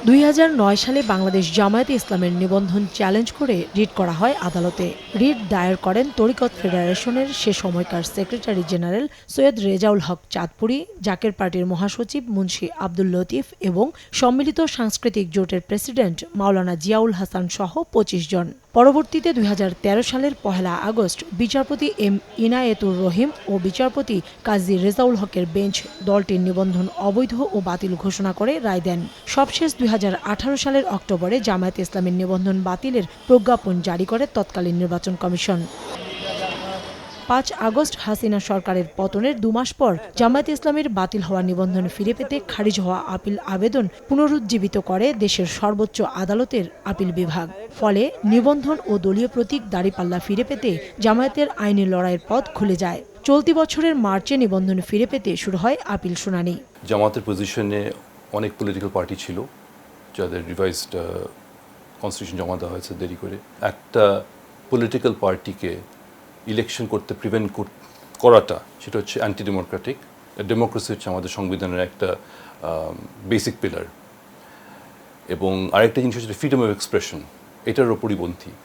2009 সালে বাংলাদেশ জামায়াতে ইসলামের নিবন্ধন চ্যালেঞ্জ করে রিট করা হয় আদালতে। রিট দায়ের করেন তরিকত ফেডারেশনের সে সময়কার সেক্রেটারি জেনারেল সৈয়দ রেজাউল হক চাঁদপুরি, জাকের পার্টির মহাসচিব মুন্সি আব্দুল লতিফ এবং সম্মিলিত সাংস্কৃতিক জোটের প্রেসিডেন্ট মাওলানা জিয়াউল হাসান সহ 25 জন। পরবর্তীতে 2013 সালের 1 আগস্ট বিচারপতি এম ইনায়েতুর রহিম ও বিচারপতি কাজী রেজাউল হকের বেঞ্চ দলটির নিবন্ধন অবৈধ ও বাতিল ঘোষণা করে রায় দেন। সবশেষ 2018 সালের অক্টোবরে জামায়াতে ইসলামের নিবন্ধন বাতিলের প্রজ্ঞাপন জারি করে তৎকালীন নির্বাচন কমিশন। 5 আগস্ট হাসিনা সরকারের পতনের 2 মাস পর জামায়াতে ইসলামের বাতিল হওয়া নিবন্ধন ফিরে পেতে খারিজ হওয়া আপিল আবেদন পুনরুজ্জীবিত করে দেশের সর্বোচ্চ আদালতের আপিল বিভাগ। ফলে নিবন্ধন ও দলীয় প্রতীক দাঁড়িপাল্লা ফিরে পেতে জামায়াতের আইনি লড়াইয়ের পথ খুলে যায়। চলতি বছরের মার্চে নিবন্ধন ফিরে পেতে শুরু হয় আপিল শুনানি। জামায়াতের পজিশনে অনেক পলিটিক্যাল পার্টি ছিল যাদের রিভাইজড কনস্টিটিউশন জমা দেওয়া হয়েছে দেরি করে। একটা পলিটিক্যাল পার্টিকে ইলেকশন করতে প্রিভেন্ট করাটা সেটা হচ্ছে অ্যান্টি ডেমোক্রেটিক। ডেমোক্রেসি হচ্ছে আমাদের সংবিধানের একটা বেসিক পিলার, এবং আরেকটা জিনিস হচ্ছে ফ্রিডম অফ এক্সপ্রেশন, এটার ওপরই পন্থী।